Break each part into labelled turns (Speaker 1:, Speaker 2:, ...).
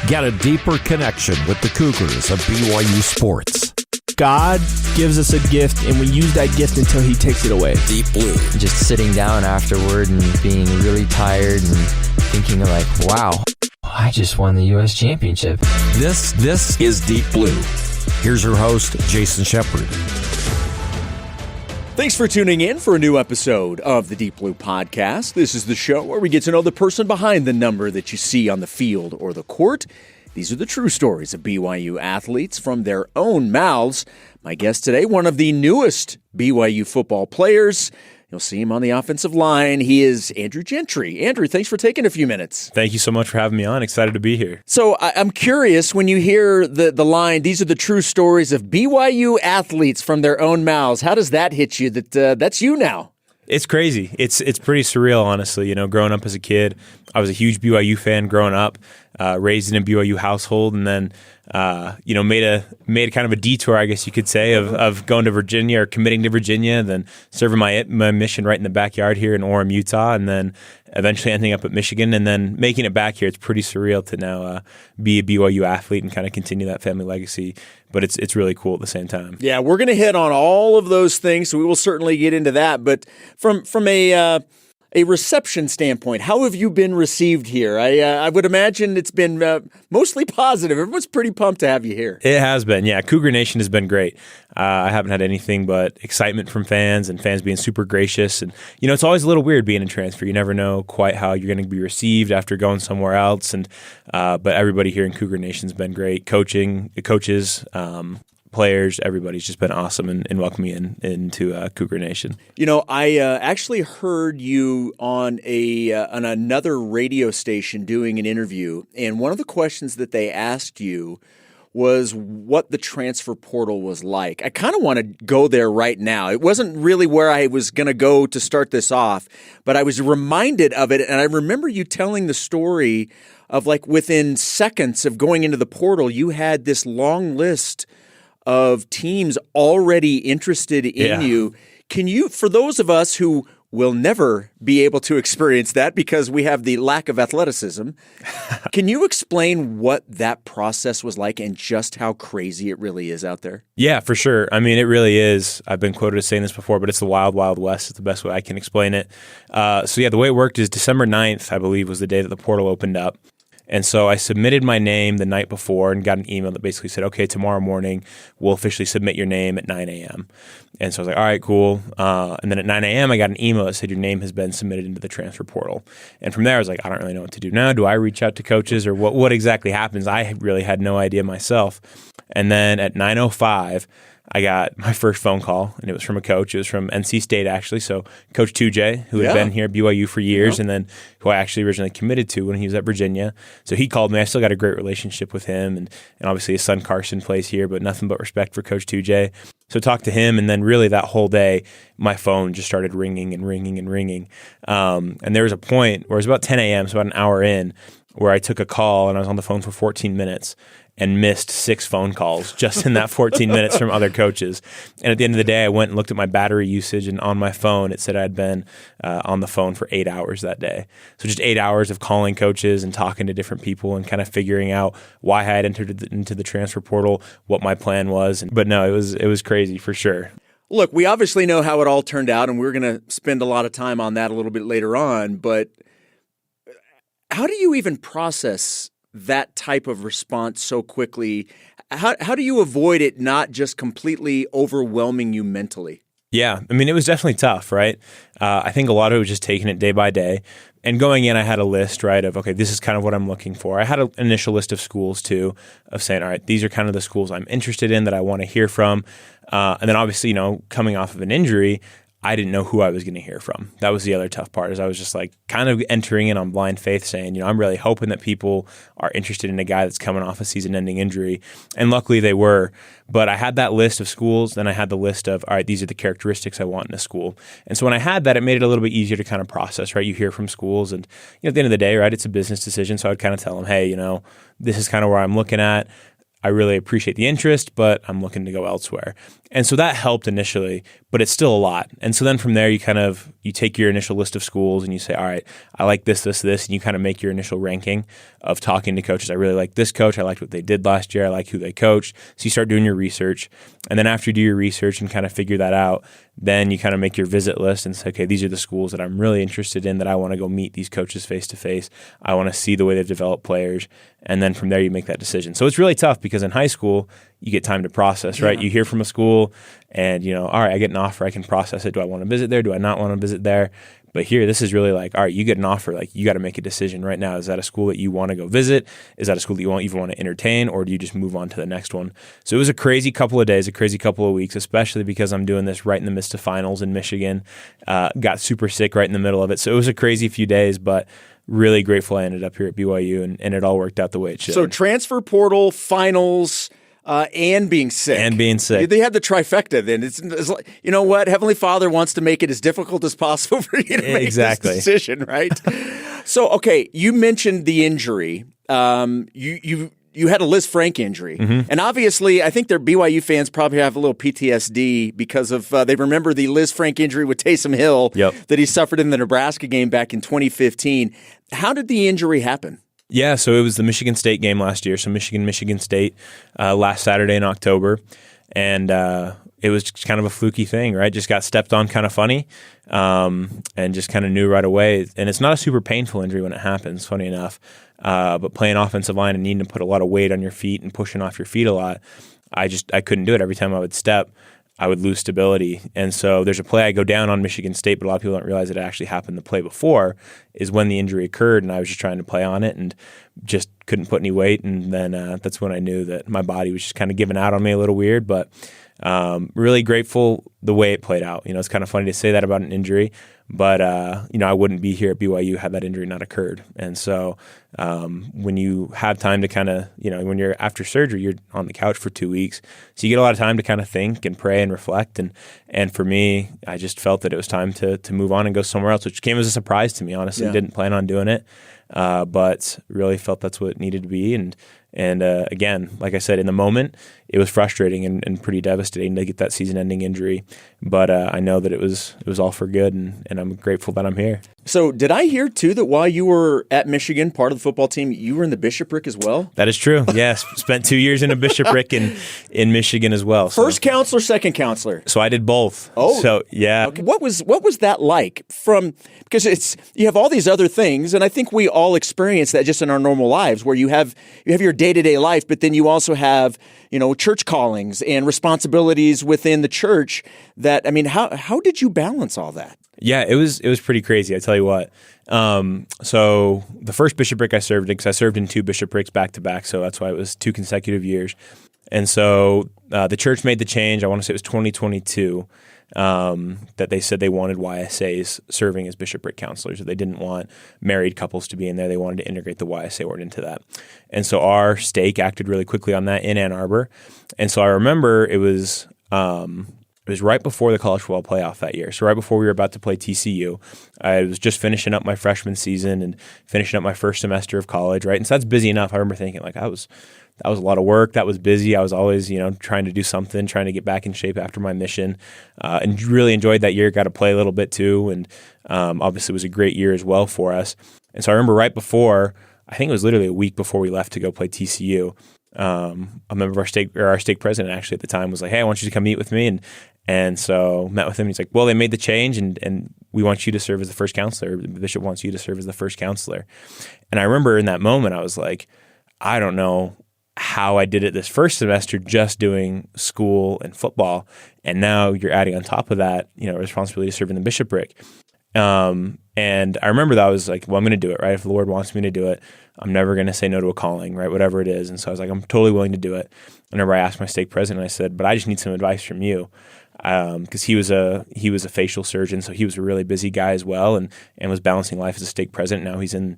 Speaker 1: Get a deeper connection with the Cougars of BYU sports.
Speaker 2: God gives us a gift, and we use that gift until he takes it away.
Speaker 1: Deep Blue.
Speaker 3: Just sitting down afterward and being really tired and thinking like, wow, I just won the U.S. championship.
Speaker 1: This is Deep Blue. Here's your host, Jason Shepard.
Speaker 4: Thanks for tuning in for a new episode of the Deep Blue Podcast. This is the show where we get to know the person behind the number that you see on the field or the court. These are the true stories of BYU athletes from their own mouths. My guest today, one of the newest BYU football players. You'll see him on the offensive line. He is Andrew Gentry. Andrew, thanks for taking a few minutes.
Speaker 5: Thank you so much for having me on. Excited to be here.
Speaker 4: So I'm curious, when you hear the line, these are the true stories of BYU athletes from their own mouths, how does that hit you that that's you now?
Speaker 5: It's crazy. It's pretty surreal, honestly. You know, growing up as a kid, I was a huge BYU fan growing up, raised in a BYU household, and then made a kind of a detour, I guess you could say, of going to Virginia or committing to Virginia, then serving my mission right in the backyard here in Orem, Utah, and then eventually ending up at Michigan, and then making it back here. It's pretty surreal to now be a BYU athlete and kind of continue that family legacy. But it's really cool at the same time.
Speaker 4: Yeah, we're going to hit on all of those things, so we will certainly get into that. But from a reception standpoint, how have you been received here? I would imagine it's been mostly positive. Everyone's pretty pumped to have you here.
Speaker 5: It has been, yeah. Cougar Nation has been great. I haven't had anything but excitement from fans and fans being super gracious. And, you know, it's always a little weird being in transfer. You never know quite how you're going to be received after going somewhere else. And but everybody here in Cougar Nation has been great. Coaches, players, everybody's just been awesome in welcoming me into Cougar Nation.
Speaker 4: You know, I actually heard you on another radio station doing an interview, and one of the questions that they asked you was what the transfer portal was like. I kind of want to go there right now. It wasn't really where I was going to go to start this off, but I was reminded of it, and I remember you telling the story of, like, within seconds of going into the portal, you had this long list of teams already interested in you. Can you, for those of us who will never be able to experience that because we have the lack of athleticism, can you explain what that process was like and just how crazy it really is out there?
Speaker 5: Yeah, for sure. I mean, it really is. I've been quoted as saying this before, but it's the wild, wild west. It's the best way I can explain it. The way it worked is December 9th, I believe, was the day that the portal opened up. And so I submitted my name the night before and got an email that basically said, okay, tomorrow morning we'll officially submit your name at 9 a.m. And so I was like, all right, cool. And then at 9 a.m. I got an email that said your name has been submitted into the transfer portal. And from there I was like, I don't really know what to do now. Do I reach out to coaches or what exactly happens? I really had no idea myself. And then at 9:05, I got my first phone call, and it was from a coach. It was from NC State, actually. So Coach 2J, who had been here at BYU for years, and then who I actually originally committed to when he was at Virginia. So he called me. I still got a great relationship with him, and obviously his son Carson plays here, but nothing but respect for Coach 2J. So talked to him, and then really that whole day, my phone just started ringing and ringing and ringing. And there was a point where it was about 10 a.m., so about an hour in, where I took a call, and I was on the phone for 14 minutes. And missed 6 phone calls just in that 14 minutes from other coaches. And at the end of the day, I went and looked at my battery usage, and on my phone, it said I'd been on the phone for 8 hours that day. So just 8 hours of calling coaches and talking to different people and kind of figuring out why I had entered into the transfer portal, what my plan was. But no, it was crazy for sure.
Speaker 4: Look, we obviously know how it all turned out, and we're going to spend a lot of time on that a little bit later on. But how do you even process that type of response so quickly? How do you avoid it not just completely overwhelming you mentally?
Speaker 5: Yeah, I mean, it was definitely tough, right? I think a lot of it was just taking it day by day. And going in, I had a list, right, of, okay, this is kind of what I'm looking for. I had an initial list of schools, too, of saying, all right, these are kind of the schools I'm interested in that I want to hear from. And then obviously, you know, coming off of an injury, I didn't know who I was going to hear from. That was the other tough part, is I was just like kind of entering in on blind faith saying, you know, I'm really hoping that people are interested in a guy that's coming off a season-ending injury. And luckily they were. But I had that list of schools, then I had the list of, all right, these are the characteristics I want in a school. And so when I had that, it made it a little bit easier to kind of process, right? You hear from schools and, you know, at the end of the day, right, it's a business decision. So I would kind of tell them, hey, you know, this is kind of where I'm looking at. I really appreciate the interest, but I'm looking to go elsewhere. And so that helped initially, but it's still a lot. And so then from there, you take your initial list of schools and you say, all right, I like this, and you kind of make your initial ranking of talking to coaches. I really like this coach. I liked what they did last year. I like who they coached. So you start doing your research. And then after you do your research and kind of figure that out, then you kind of make your visit list and say, okay, these are the schools that I'm really interested in, that I want to go meet these coaches face to face. I want to see the way they've developed players. And then from there, you make that decision. So it's really tough because in high school, you get time to process, right? You hear from a school and, all right, I get an offer. I can process it. Do I want to visit there? Do I not want to visit there? But here, this is really like, all right, you get an offer. Like, you got to make a decision right now. Is that a school that you want to go visit? Is that a school that you even want to entertain? Or do you just move on to the next one? So it was a crazy couple of days, a crazy couple of weeks, especially because I'm doing this right in the midst of finals in Michigan. Got super sick right in the middle of it. So it was a crazy few days, but really grateful I ended up here at BYU, and it all worked out the way it should.
Speaker 4: So transfer portal, finals, and being sick. They had the trifecta then. It's like, you know what? Heavenly Father wants to make it as difficult as possible for you to make this decision, right? So, okay, you mentioned the injury. You had a Liz Frank injury. And obviously, I think their BYU fans probably have a little PTSD because of they remember the Liz Frank injury with Taysom Hill that he suffered in the Nebraska game back in 2015. How did the injury happen?
Speaker 5: Yeah, so it was the Michigan State game last year. So Michigan State last Saturday in October. And it was just kind of a fluky thing, right? Just got stepped on kind of funny and just kind of knew right away. And it's not a super painful injury when it happens, funny enough. But playing offensive line and needing to put a lot of weight on your feet and pushing off your feet a lot, I couldn't do it. Every time I would step, I would lose stability. And so there's a play I go down on Michigan State, but a lot of people don't realize it actually happened the play before is when the injury occurred, and I was just trying to play on it and just couldn't put any weight. And then that's when I knew that my body was just kind of giving out on me a little weird, but really grateful the way it played out. It's kind of funny to say that about an injury, but I wouldn't be here at BYU had that injury not occurred. And so when you have time to kind of, when you're after surgery, you're on the couch for 2 weeks, so you get a lot of time to kind of think and pray and reflect. And for me, I just felt that it was time to move on and go somewhere else, which came as a surprise to me. Honestly, didn't plan on doing it, but really felt that's what it needed to be. And again, like I said, in the moment, it was frustrating and pretty devastating to get that season-ending injury. But I know that it was all for good, and I'm grateful that I'm here.
Speaker 4: So did I hear, too, that while you were at Michigan, part of the football team, you were in the bishopric as well?
Speaker 5: That is true. Yes. Spent 2 years in a bishopric in Michigan as well.
Speaker 4: First counselor, second counselor?
Speaker 5: So I did both.
Speaker 4: Oh.
Speaker 5: So, yeah.
Speaker 4: Okay. What was that like? Because you have all these other things, and I think we all experience that just in our normal lives, where you have your day-to-day life, but then you also have, church callings and responsibilities within the church how did you balance all that?
Speaker 5: Yeah, it was pretty crazy. I tell you what. So the first bishopric I served in, because I served in 2 bishoprics back to back, so that's why it was 2 consecutive years. And so the church made the change. I want to say it was 2022 that they said they wanted YSAs serving as bishopric counselors. They didn't want married couples to be in there. They wanted to integrate the YSA word into that. And so our stake acted really quickly on that in Ann Arbor. And so I remember it was right before the college football playoff that year. So right before we were about to play TCU, I was just finishing up my freshman season and finishing up my first semester of college, right? And so that's busy enough. I remember thinking that was a lot of work. That was busy. I was always, trying to do something, trying to get back in shape after my mission, and really enjoyed that year. Got to play a little bit too, and obviously it was a great year as well for us. And so I remember right before, I think it was literally a week before we left to go play TCU, a member of our stake president actually at the time was like, "Hey, I want you to come meet with me," and so met with him. He's like, "Well, they made the change, and we want you to serve as the first counselor. The bishop wants you to serve as the first counselor." And I remember in that moment, I was like, I don't know how I did it this first semester just doing school and football, and now you're adding on top of that, responsibility to serve in the bishopric. And I remember that I was like, well, I'm going to do it, right? If the Lord wants me to do it, I'm never going to say no to a calling, right? Whatever it is. And so I was like, I'm totally willing to do it. Whenever I asked my stake president, I said, but I just need some advice from you. Because he was a facial surgeon, so he was a really busy guy as well, and was balancing life as a stake president. Now he's an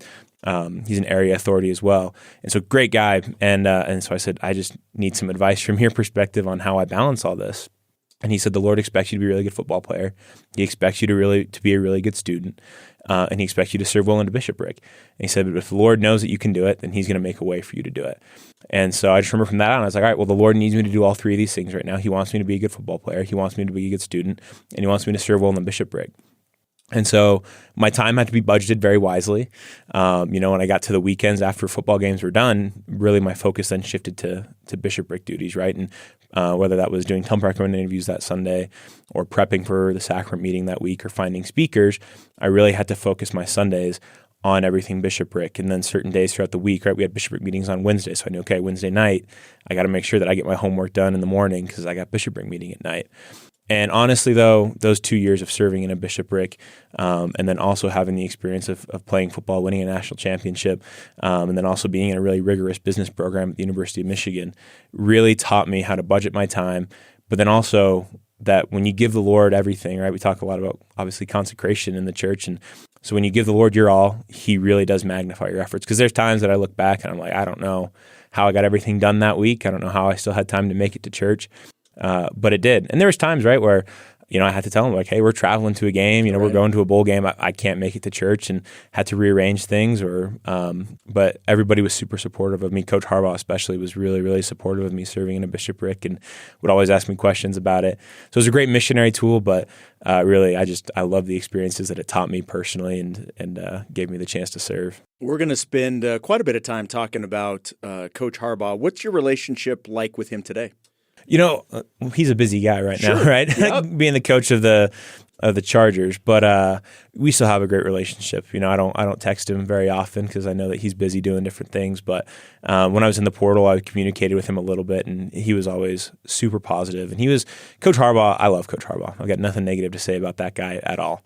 Speaker 5: area authority as well, and so great guy. And so I said, I just need some advice from your perspective on how I balance all this. And he said, the Lord expects you to be a really good football player. He expects you to be a really good student. and he expects you to serve well into bishopric. And he said, but if the Lord knows that you can do it, then he's going to make a way for you to do it. And so I just remember from that on, I was like, all right, well, the Lord needs me to do all three of these things right now. He wants me to be a good football player. He wants me to be a good student, and he wants me to serve well in the bishopric. And so my time had to be budgeted very wisely. When I got to the weekends after football games were done, really my focus then shifted to bishopric duties, right? And whether that was doing Tom recommended interviews that Sunday or prepping for the sacrament meeting that week or finding speakers, I really had to focus my Sundays on everything bishopric. And then certain days throughout the week, right, we had bishopric meetings on Wednesday. So I knew, okay, Wednesday night, I got to make sure that I get my homework done in the morning because I got bishopric meeting at night. And honestly, though, those 2 years of serving in a bishopric and then also having the experience of playing football, winning a national championship, and then also being in a really rigorous business program at the University of Michigan really taught me how to budget my time, but then also that when you give the Lord everything, right, we talk a lot about obviously consecration in the church. And so when you give the Lord your all, he really does magnify your efforts. Because there's times that I look back and I'm like, I don't know how I got everything done that week. I don't know how I still had time to make it to church. But it did. And there was times, right, where, I had to tell them, like, hey, we're traveling to a game,
Speaker 4: right.
Speaker 5: We're going to a bowl game. I can't make it to church and had to rearrange things but everybody was super supportive of me. Coach Harbaugh especially was really, really supportive of me serving in a bishopric and would always ask me questions about it. So it was a great missionary tool, but really, I love the experiences that it taught me personally and gave me the chance to serve.
Speaker 4: We're going to spend quite a bit of time talking about Coach Harbaugh. What's your relationship like with him today?
Speaker 5: He's a busy guy right now,
Speaker 4: Sure.
Speaker 5: right?
Speaker 4: Yep.
Speaker 5: Being the coach of the Chargers, but we still have a great relationship. I don't text him very often because I know that he's busy doing different things. But when I was in the portal, I communicated with him a little bit, and he was always super positive. And he was Coach Harbaugh. I love Coach Harbaugh. I've got nothing negative to say about that guy at all.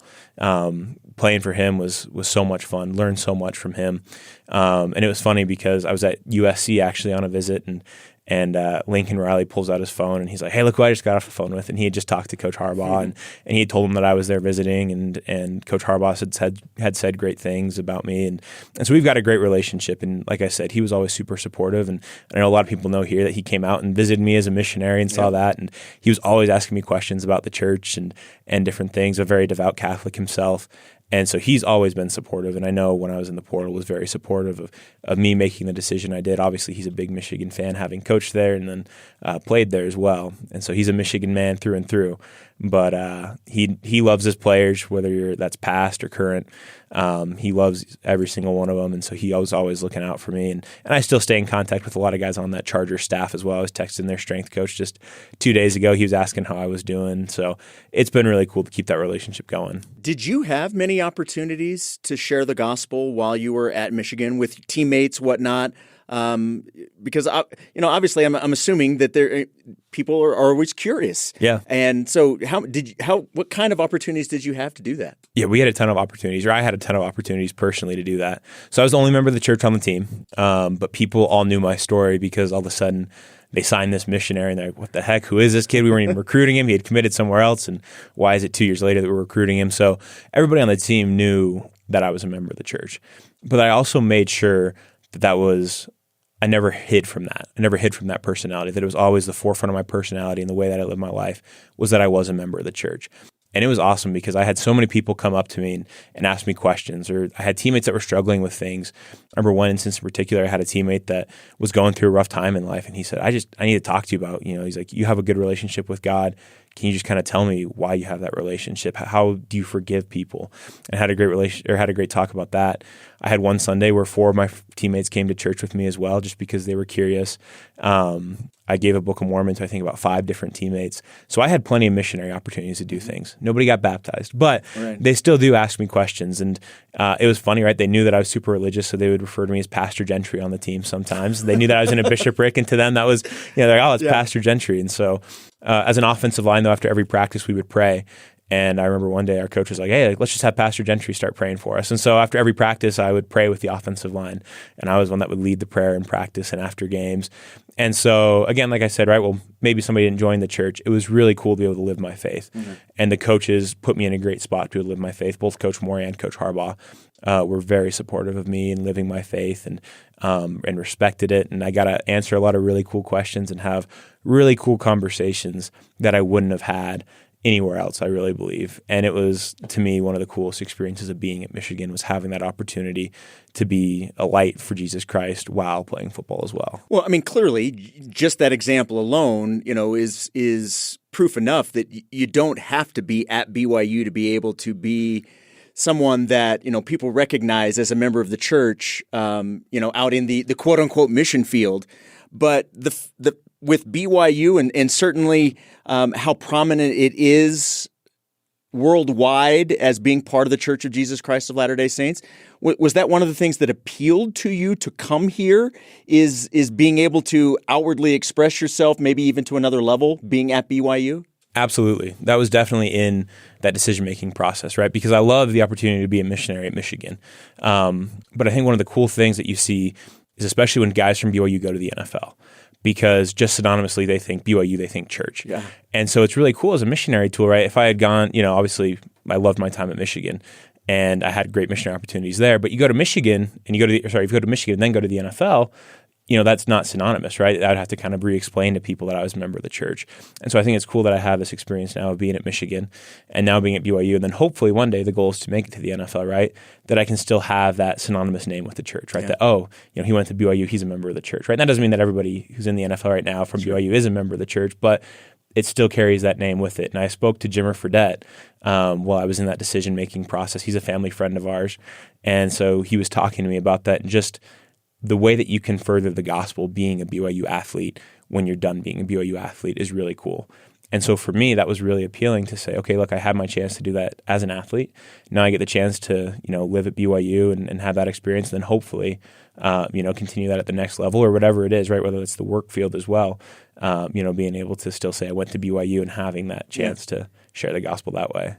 Speaker 5: Playing for him was so much fun. Learned so much from him, and it was funny because I was at USC actually on a visit and Lincoln Riley pulls out his phone and he's like, hey, look who I just got off the phone with. And he had just talked to Coach Harbaugh and he had told him that I was there visiting and Coach Harbaugh had said great things about me. And so we've got a great relationship. And like I said, he was always super supportive. And I know a lot of people know here that he came out and visited me as a missionary and saw that. And he was always asking me questions about the church and different things, a very devout Catholic himself. And so he's always been supportive, and I know when I was in the portal was very supportive of me making the decision I did. Obviously, he's a big Michigan fan, having coached there and then played there as well. And so he's a Michigan man through and through. But he loves his players, whether that's past or current. He loves every single one of them, and so he was always looking out for me. And I still stay in contact with a lot of guys on that Charger staff as well. I was texting their strength coach just 2 days ago. He was asking how I was doing. So it's been really cool to keep that relationship going.
Speaker 4: Did you have many opportunities to share the gospel while you were at Michigan with teammates, whatnot? Because obviously, I'm assuming that people are always curious.
Speaker 5: Yeah.
Speaker 4: And so, what kind of opportunities did you have to do that?
Speaker 5: Yeah, we had a ton of opportunities, or I had a ton of opportunities personally to do that. So I was the only member of the church on the team, but people all knew my story because all of a sudden they signed this missionary and they're like, what the heck? Who is this kid? We weren't even recruiting him. He had committed somewhere else. And why is it 2 years later that we're recruiting him? So everybody on the team knew that I was a member of the church. But I also made sure that I never hid from that. I never hid from that personality, that it was always the forefront of my personality and the way that I lived my life was that I was a member of the church. And it was awesome because I had so many people come up to me and ask me questions, or I had teammates that were struggling with things. I remember one instance in particular, I had a teammate that was going through a rough time in life, and he said, I need to talk to you about, he's like, you have a good relationship with God. Can you just kind of tell me why you have that relationship? How do you forgive people? And had a great talk about that. I had one Sunday where 4 of my teammates came to church with me as well, just because they were curious. I gave a Book of Mormon to I think about 5 different teammates. So I had plenty of missionary opportunities to do things. Nobody got baptized, but They still do ask me questions. And it was funny, right? They knew that I was super religious, so they would refer to me as Pastor Gentry on the team sometimes. They knew that I was in a bishopric, and to them that was, they're like, oh, it's Pastor Gentry. And so as an offensive line, though, after every practice we would pray. And I remember one day our coach was like, hey, let's just have Pastor Gentry start praying for us. And so after every practice, I would pray with the offensive line. And I was one that would lead the prayer in practice and after games. And so, again, like I said, right, well, maybe somebody didn't join the church. It was really cool to be able to live my faith. Mm-hmm. And the coaches put me in a great spot to be able to live my faith. Both Coach Moore and Coach Harbaugh were very supportive of me in living my faith and respected it. And I got to answer a lot of really cool questions and have really cool conversations that I wouldn't have had anywhere else, I really believe. And it was, to me, one of the coolest experiences of being at Michigan was having that opportunity to be a light for Jesus Christ while playing football as well.
Speaker 4: Well, I mean, clearly, just that example alone, is proof enough that you don't have to be at BYU to be able to be someone that, people recognize as a member of the church, out in the quote unquote mission field. But with BYU and certainly how prominent it is worldwide as being part of the Church of Jesus Christ of Latter-day Saints, was that one of the things that appealed to you to come here, is being able to outwardly express yourself, maybe even to another level, being at BYU?
Speaker 5: Absolutely. That was definitely in that decision-making process, right? Because I love the opportunity to be a missionary at Michigan. But I think one of the cool things that you see is especially when guys from BYU go to the NFL, because just synonymously they think BYU, they think church.
Speaker 4: Yeah.
Speaker 5: And so it's really cool as a missionary tool, right? If I had gone, obviously I loved my time at Michigan and I had great missionary opportunities there, but you go to Michigan and if you go to Michigan and then go to the NFL, that's not synonymous, right? I'd have to kind of re-explain to people that I was a member of the church. And so I think it's cool that I have this experience now of being at Michigan and now being at BYU. And then hopefully one day the goal is to make it to the NFL, right? That I can still have that synonymous name with the church, right?
Speaker 4: Yeah.
Speaker 5: That, he went to BYU, he's a member of the church, right? And that doesn't mean that everybody who's in the NFL right now from BYU is a member of the church, but it still carries that name with it. And I spoke to Jimmer Fredette while I was in that decision-making process. He's a family friend of ours. And so he was talking to me about that and just the way that you can further the gospel being a BYU athlete when you're done being a BYU athlete is really cool. And so for me, that was really appealing to say, okay, look, I had my chance to do that as an athlete. Now I get the chance to, live at BYU and have that experience, and then hopefully, continue that at the next level or whatever it is, right? Whether it's the work field as well, being able to still say I went to BYU and having that chance to share the gospel that way.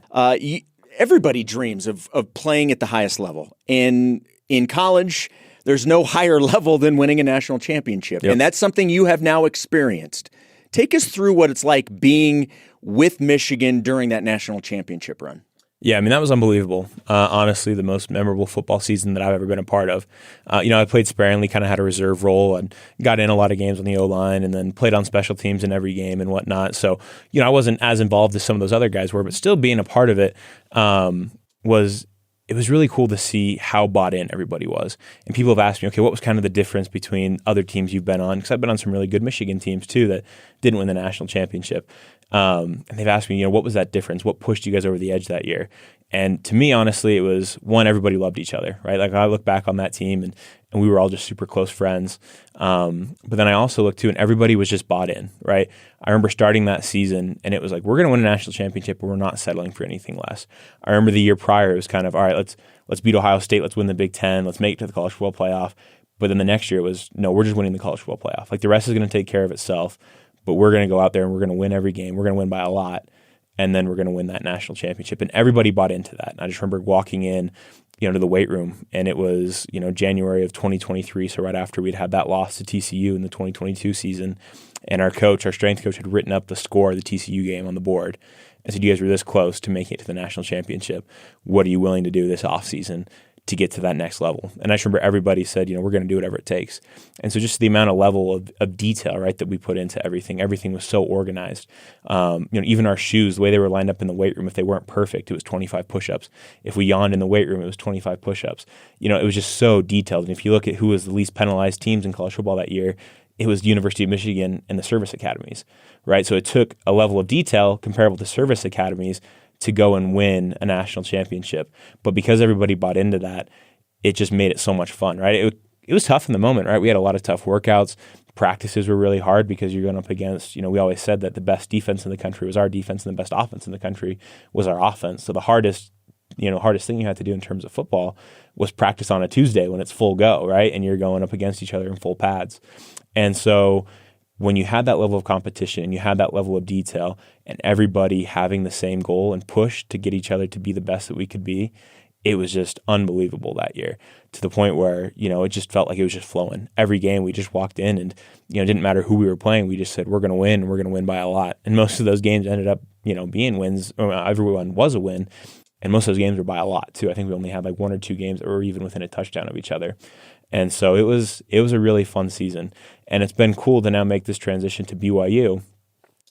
Speaker 4: Everybody dreams of playing at the highest level. And in college, there's no higher level than winning a national championship.
Speaker 5: Yep.
Speaker 4: And that's something you have now experienced. Take us through what it's like being with Michigan during that national championship run.
Speaker 5: Yeah, I mean, that was unbelievable. Honestly, the most memorable football season that I've ever been a part of. I played sparingly, kind of had a reserve role and got in a lot of games on the O-line and then played on special teams in every game and whatnot. So, I wasn't as involved as some of those other guys were, but still being a part of it it was really cool to see how bought in everybody was. And people have asked me, okay, what was kind of the difference between other teams you've been on? Because I've been on some really good Michigan teams too that didn't win the national championship. And they've asked me, what was that difference? What pushed you guys over the edge that year? And to me, honestly, it was one, everybody loved each other, right? Like I look back on that team and we were all just super close friends. But then I also looked too, and everybody was just bought in, right? I remember starting that season and it was like, we're going to win a national championship, but we're not settling for anything less. I remember the year prior, it was kind of, all right, let's beat Ohio State, let's win the Big Ten, let's make it to the college football playoff. But then the next year it was, no, we're just winning the college football playoff. Like the rest is going to take care of itself, but we're going to go out there and we're going to win every game. We're going to win by a lot. And then we're going to win that national championship. And everybody bought into that. And I just remember walking in, to the weight room, and it was, January of 2023. So right after we'd had that loss to TCU in the 2022 season. And our strength coach, had written up the score of the TCU game on the board and said, you guys were this close to making it to the national championship. What are you willing to do this offseason to get to that next level? And I just remember everybody said, we're going to do whatever it takes. And so just the amount of level of detail, right, that we put into everything was so organized. Even our shoes, the way they were lined up in the weight room, if they weren't perfect, it was 25 push-ups. If we yawned in the weight room, it was 25 push-ups. It was just so detailed. And if you look at who was the least penalized teams in college football that year, it was the University of Michigan and the service academies, right? So it took a level of detail comparable to service academies to go and win a national championship. But because everybody bought into that, it just made it so much fun, right? It was tough in the moment, right? We had a lot of tough workouts. Practices were really hard because you're going up against, we always said that the best defense in the country was our defense and the best offense in the country was our offense. So the hardest thing you had to do in terms of football was practice on a Tuesday when it's full go, right? And you're going up against each other in full pads. And so when you had that level of competition and you had that level of detail and everybody having the same goal and push to get each other to be the best that we could be, it was just unbelievable that year, to the point where, it just felt like it was just flowing. Every game we just walked in and, it didn't matter who we were playing. We just said, we're going to win and we're going to win by a lot. And most of those games ended up, being wins. Everyone was a win. And most of those games were by a lot too. I think we only had like one or two games that were even within a touchdown of each other. And so it was a really fun season. And it's been cool to now make this transition to BYU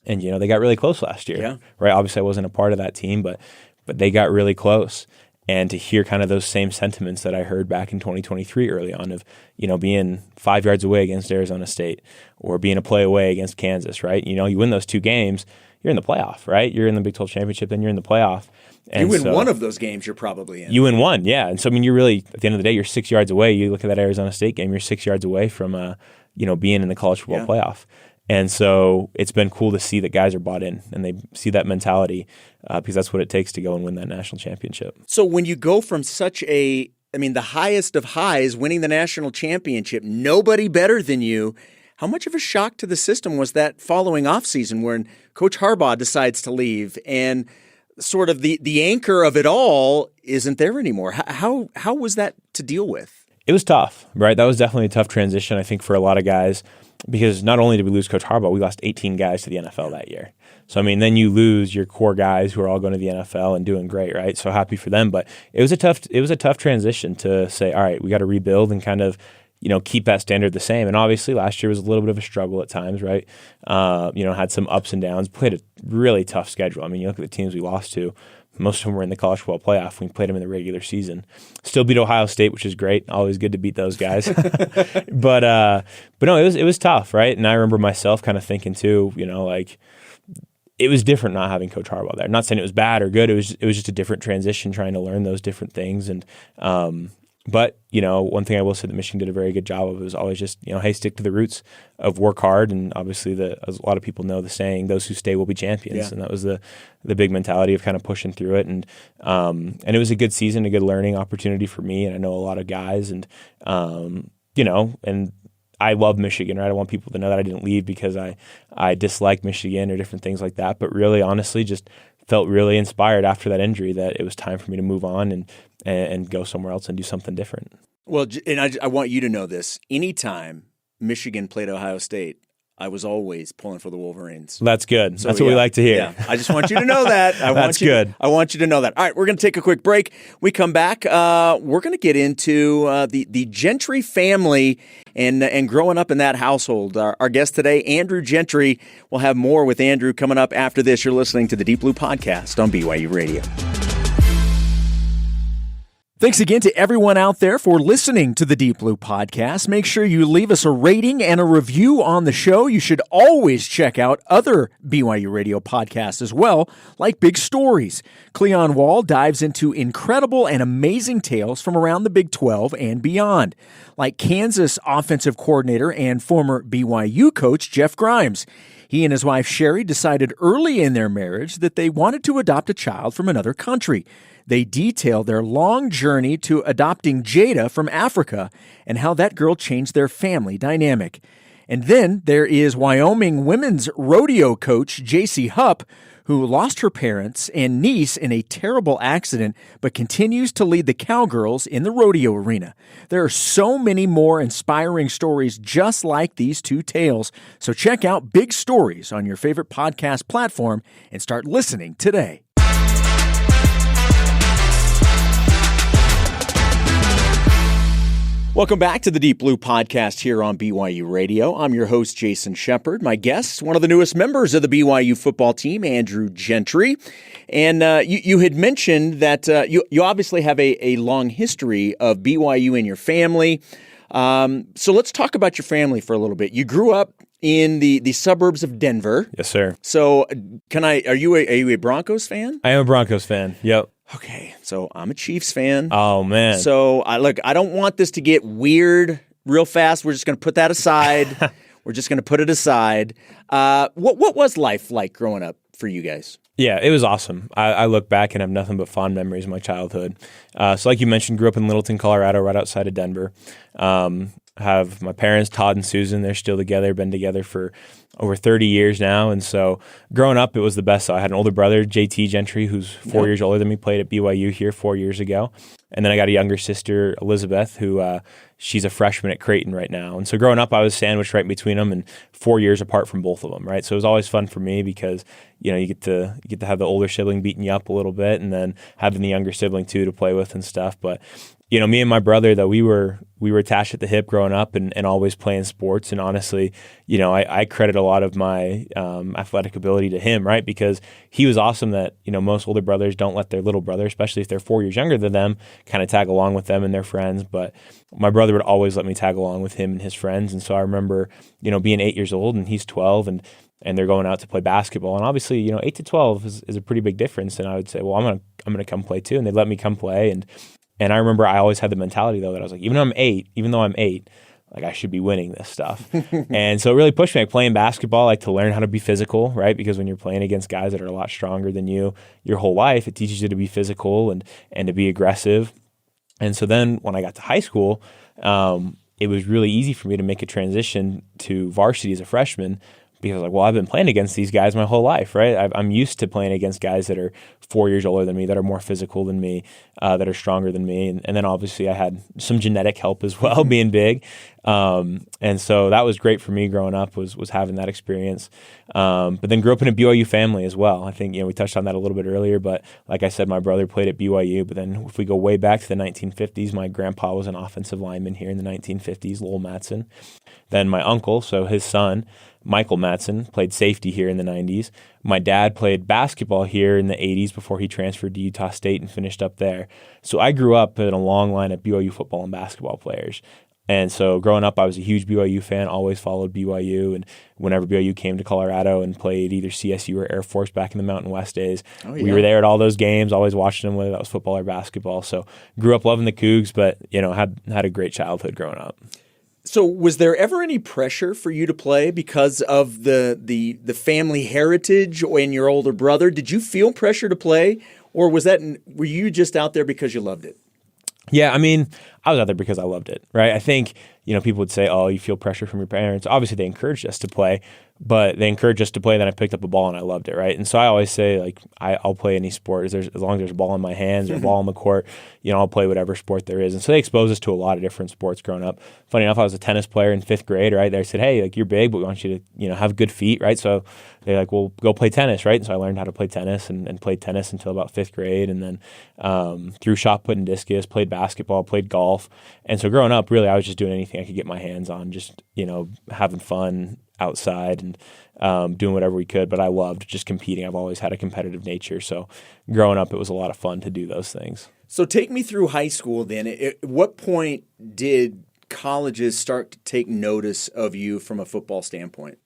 Speaker 5: And, they got really close last year,
Speaker 4: Yeah.
Speaker 5: right? Obviously, I wasn't a part of that team, but they got really close. And to hear kind of those same sentiments that I heard back in 2023 early on of, being 5 yards away against Arizona State or being a play away against Kansas, right? You win those 2 games, you're in the playoff, right? You're in the Big 12 championship, then you're in the playoff. And
Speaker 4: you win one of those games, you're probably in.
Speaker 5: You win one, yeah. And so, you're really, at the end of the day, you're 6 yards away. You look at that Arizona State game, you're 6 yards away from, being in the college football playoff. And so it's been cool to see that guys are bought in and they see that mentality because that's what it takes to go and win that national championship.
Speaker 4: So when you go from the highest of highs, winning the national championship, nobody better than you, how much of a shock to the system was that following offseason when Coach Harbaugh decides to leave and sort of the anchor of it all isn't there anymore? How was that to deal with?
Speaker 5: It was tough, right? That was definitely a tough transition, I think, for a lot of guys. Because not only did we lose Coach Harbaugh, we lost 18 guys to the NFL that year. So, then you lose your core guys who are all going to the NFL and doing great, right? So happy for them. But it was a tough transition to say, all right, we got to rebuild and kind of, keep that standard the same. And obviously last year was a little bit of a struggle at times, right? Had some ups and downs, played a really tough schedule. You look at the teams we lost to. Most of them were in the college football playoff. We played them in the regular season. Still beat Ohio State, which is great. Always good to beat those guys. but no, it was tough, right? And I remember myself kind of thinking too, it was different not having Coach Harbaugh there. I'm not saying it was bad or good. It was just a different transition, trying to learn those different things. And but one thing I will say that Michigan did a very good job of was always just hey, stick to the roots of work hard. And obviously, as a lot of people know the saying, "Those who stay will be champions."
Speaker 4: Yeah.
Speaker 5: And that was the big mentality of kind of pushing through it. And it was a good season, a good learning opportunity for me. And I know a lot of guys, and and I love Michigan, right? I want people to know that I didn't leave because I dislike Michigan or different things like that. But really, honestly, just felt really inspired after that injury that it was time for me to move on and go somewhere else and do something different.
Speaker 4: Well, and I want you to know this. Anytime Michigan played Ohio State, I was always pulling for the Wolverines.
Speaker 5: That's good.
Speaker 4: So,
Speaker 5: that's what we like to hear.
Speaker 4: Yeah. I just want you to know that. I want you to know that. All right, we're going to take a quick break. We come back. We're going to get into the Gentry family and growing up in that household. Our guest today, Andrew Gentry. We'll have more with Andrew coming up after this. You're listening to the Deep Blue Podcast on BYU Radio. Thanks again to everyone out there for listening to the Deep Blue Podcast. Make sure you leave us a rating and a review on the show. You should always check out other BYU Radio podcasts as well, like Big Stories. Cleon Wall dives into incredible and amazing tales from around the Big 12 and beyond, like Kansas offensive coordinator and former BYU coach Jeff Grimes. He and his wife Sherry decided early in their marriage that they wanted to adopt a child from another country. They detail their long journey to adopting Jada from Africa and how that girl changed their family dynamic. And then there is Wyoming women's rodeo coach J.C. Hupp, who lost her parents and niece in a terrible accident, but continues to lead the Cowgirls in the rodeo arena. There are so many more inspiring stories just like these two tales. So check out Big Stories on your favorite podcast platform and start listening today. Welcome back to the Deep Blue Podcast here on BYU Radio. I'm your host, Jason Shepard. My guest, one of the newest members of the BYU football team, Andrew Gentry. And you had mentioned that you obviously have a long history of BYU in your family. So let's talk about your family for a little bit. You grew up in the suburbs of Denver.
Speaker 5: Yes, sir.
Speaker 4: So are you a Broncos fan?
Speaker 5: I am a Broncos fan. Yep.
Speaker 4: Okay, so I'm a Chiefs fan.
Speaker 5: Oh, man.
Speaker 4: So, I don't want this to get weird real fast. We're just going to put that aside. We're just going to put it aside. What was life like growing up for you guys?
Speaker 5: Yeah, it was awesome. I look back and have nothing but fond memories of my childhood. So like you mentioned, grew up in Littleton, Colorado, right outside of Denver. Have my parents, Todd and Susan, they're still together, been together for over 30 years now. And so growing up, it was the best. So I had an older brother, JT Gentry, who's 4 years older than me, played at BYU here 4 years ago. And then I got a younger sister, Elizabeth, who she's a freshman at Creighton right now. And so growing up, I was sandwiched right between them and 4 years apart from both of them, right? So it was always fun for me because, you get to have the older sibling beating you up a little bit and then having the younger sibling too to play with and stuff. But me and my brother, though, we were attached at the hip growing up and always playing sports. And honestly, I credit a lot of my athletic ability to him, right? Because he was awesome that, most older brothers don't let their little brother, especially if they're 4 years younger than them, kind of tag along with them and their friends. But my brother would always let me tag along with him and his friends. And so I remember, being 8 years old and he's 12 and they're going out to play basketball. And obviously, 8 to 12 is a pretty big difference. And I would say, well, I'm gonna come play too. And they'd let me come play. And I remember I always had the mentality, though, that I was like, even though I'm eight, like I should be winning this stuff. And so it really pushed me. Like playing basketball, like to learn how to be physical, right? Because when you're playing against guys that are a lot stronger than you your whole life, it teaches you to be physical and to be aggressive. And so then when I got to high school, it was really easy for me to make a transition to varsity as a freshman, because I've been playing against these guys my whole life, right? I'm used to playing against guys that are 4 years older than me, that are more physical than me, that are stronger than me. And then obviously I had some genetic help as well, being big. And so that was great for me growing up, was having that experience. But then grew up in a BYU family as well. I think, we touched on that a little bit earlier, but like I said, my brother played at BYU. But then if we go way back to the 1950s, my grandpa was an offensive lineman here in the 1950s, Lowell Matson. Then my uncle, so his son, Michael Matson, played safety here in the 90s. My dad played basketball here in the 80s before he transferred to Utah State and finished up there. So I grew up in a long line of BYU football and basketball players. And so growing up, I was a huge BYU fan, always followed BYU. And whenever BYU came to Colorado and played either CSU or Air Force back in the Mountain West days, we were there at all those games, always watching them, whether that was football or basketball. So grew up loving the Cougs, but, had a great childhood growing up.
Speaker 4: So was there ever any pressure for you to play because of the family heritage and your older brother? Did you feel pressure to play, or were you just out there because you loved it?
Speaker 5: Yeah, I was out there because I loved it, right? I think, people would say, oh, you feel pressure from your parents. Obviously, they encouraged us to play, but they encouraged us to play. Then I picked up a ball and I loved it, right? And so I always say, I'll play any sport as long as there's a ball in my hands or a ball on the court. I'll play whatever sport there is. And so they exposed us to a lot of different sports growing up. Funny enough, I was a tennis player in 5th grade, right? They said, hey, you're big, but we want you to, have good feet, right? So they're like, well, go play tennis, right? And so I learned how to play tennis and played tennis until about 5th grade, and then threw shot put and discus, played basketball, played golf. And so growing up, really, I was just doing anything I could get my hands on, just, having fun outside and doing whatever we could. But I loved just competing. I've always had a competitive nature. So growing up, it was a lot of fun to do those things. So
Speaker 4: take me through high school then. At what point did colleges start to take notice of you from a football standpoint?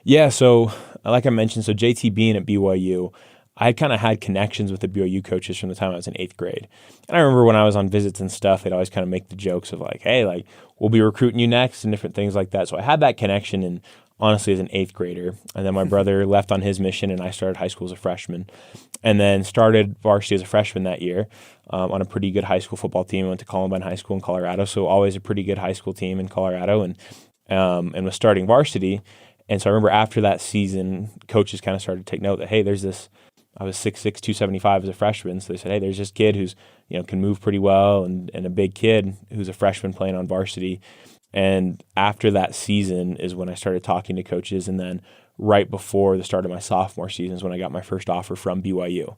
Speaker 5: Yeah, so like I mentioned, so JT being at BYU, I kind of had connections with the BYU coaches from the time I was in 8th grade. And I remember when I was on visits and stuff, they'd always kind of make the jokes of hey, we'll be recruiting you next and different things like that. So I had that connection, and honestly, as an 8th grader. And then my brother left on his mission, and I started high school as a freshman. And then started varsity as a freshman that year on a pretty good high school football team. I went to Columbine High School in Colorado, so always a pretty good high school team in Colorado, and was starting varsity. And so I remember after that season, coaches kind of started to take note that, hey, there's this, I was 6'6", 275 as a freshman. So they said, hey, there's this kid who's, can move pretty well, and a big kid who's a freshman playing on varsity. And after that season is when I started talking to coaches. And then right before the start of my sophomore season is when I got my first offer from BYU.